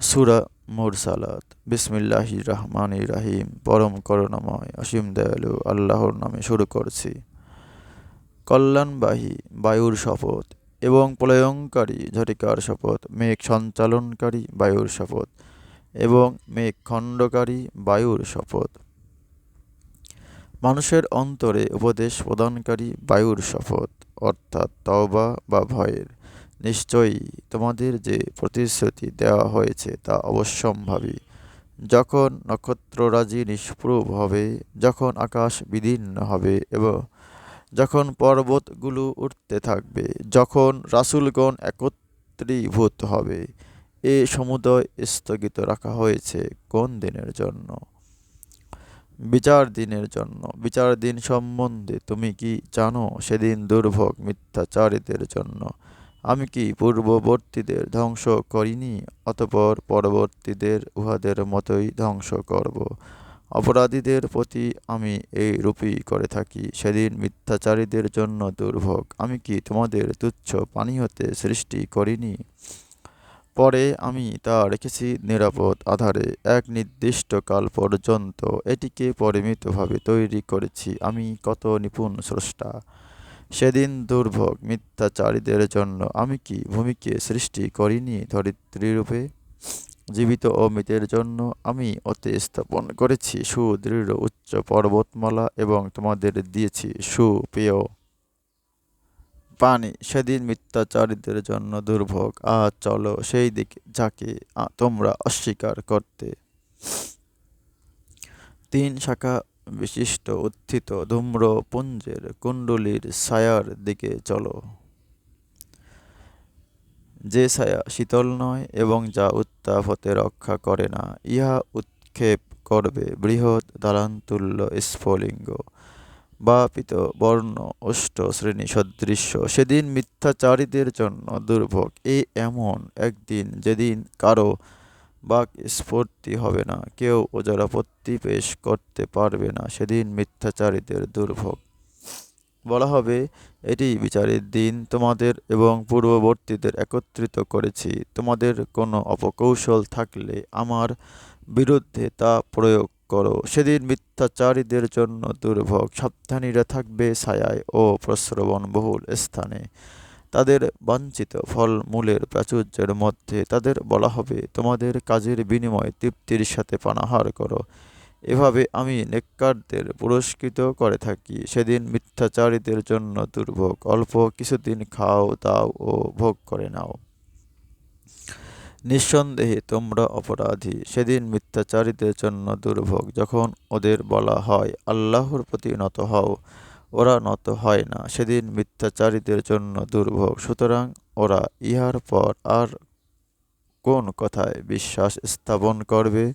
সূরা Mursalat. বিসমিল্লাহির রহমানির রহিম। পরম করুণাময় অসীম দয়ালু আল্লাহর নামে শুরু করছি। কল্যাণবাহী বায়ুর শপথ এবং প্রলয়ঙ্কারী ঝটিকার শপথ, মেঘ সঞ্চালনকারী বায়ুর শপথ এবং মেঘ খণ্ডকারী বায়ুর শপথ, মানুষের অন্তরে উপদেশ প্রদানকারী বায়ুর শপথ, অর্থাৎ তওবা বা ভয়ের। নিশ্চয়ই তোমাদের যে প্রতিশ্রুতি দেওয়া হয়েছে তা অবশ্যম্ভাবী। যখন নক্ষত্ররাজি নিষ্প্রভ হবে, যখন আকাশ বিদীর্ণ হবে এবং যখন পর্বতগুলো উঠতে থাকবে, যখন রাসূলগণ একত্রীভূত হবে। এ সমুদয় স্থগিত রাখা হয়েছে কোন দিনের জন্য? বিচার দিনের জন্য। বিচার দিন সম্বন্ধে তুমি কি জানো? সেদিন দুর্ভোগ মিথ্যাচারীদের জন্য। আমি কি পূর্ববর্তীদের ধ্বংস করিনি? অতঃপর পরবর্তীদের উহাদের মতোই ধ্বংস করব। অপরাধীদের প্রতি আমি এইরূপই করে থাকি। সেদিন মিথ্যাচারীদের জন্য দুর্ভোগ। আমি কি তোমাদের তুচ্ছ পানি হতে সৃষ্টি করিনি? পরে আমি তা রেখেছি নিরাপদ আধারে এক নির্দিষ্ট কাল পর্যন্ত। এটিকে পরিমিতভাবে তৈরি করেছি। আমি কত নিপুণ স্রষ্টা! সেদিন দুর্ভোগ মিথ্যাচারীদের জন্য। আমি কি ভূমিকে সৃষ্টি করিনি ধরিত্রীরূপে? জীবিত ও মৃতের জন্য আমি ওতে স্থাপন করেছি সুদৃঢ় উচ্চ পর্বতমালা এবং তোমাদের দিয়েছি সুপেয় পানি। সেদিন মিথ্যাচারীদের জন্য দুর্ভোগ। আজ চলো সেই দিকে যাকে তোমরা অস্বীকার করতে। 3 শাখা বিশিষ্ট উত্থিত ধূম্রপুঞ্জের কুণ্ডলীর ছায়ার দিকে চলো, যে ছায়া শীতল নয় এবং যা উত্তাপ হতে রক্ষা করে না। ইহা উৎক্ষেপ করবে বৃহৎ দালানতুল্য স্ফুলিঙ্গ বাপিত বর্ণ অষ্ট শ্রেণী সদৃশ্য। সেদিন মিথ্যাচারীদের জন্য দুর্ভোগ। এমন একদিন যেদিন কারো বাক স্ফূর্তি হবে না, কেউ ওজর আপত্তি পেশ করতে পারবে না। সেদিন মিথ্যাচারীদের দুর্ভোগ। বলা হবে, এটি বিচারের দিন। তোমাদের এবং পূর্ববর্তীদের একত্রিত করেছি। তোমাদের কোনো অপকৌশল থাকলে আমার বিরুদ্ধে তা প্রয়োগ করো। সেদিন মিথ্যাচারীদের জন্য দুর্ভোগ। সাবধানীরা থাকবে ছায়ায় ও প্রস্রবণ বহুল স্থানে, তাদের বাঞ্ছিত ফলমূলের প্রাচুর্যের মধ্যে। তাদের বলা হবে, তোমাদের কাজের বিনিময়ে তৃপ্তির সাথে পানাহার করো। এভাবে আমি নেককারদের পুরস্কৃত করে থাকি। সেদিন মিথ্যাচারীদের জন্য দুর্ভোগ। অল্প কিছুদিন খাও দাও ও ভোগ করে নাও। নিঃসন্দেহে তোমরা অপরাধী। সেদিন মিথ্যাচারীদের জন্য দুর্ভোগ। যখন ওদের বলা হয়, আল্লাহর প্রতি নত হও, ওরা নত হয় না। সেদিন মিথ্যাচারীদের জন্য দুর্ভোগ। সুতরাং ওরা ইহার পর আর কোন কথায় বিশ্বাস স্থাপন করবে?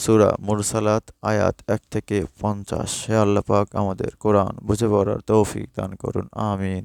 সূরা মুরসালাত আয়াত 1 থেকে 50। হে আল্লাহ পাক আমাদের কোরআন বুঝে পড়ার তৌফিক দান করুন। আমিন।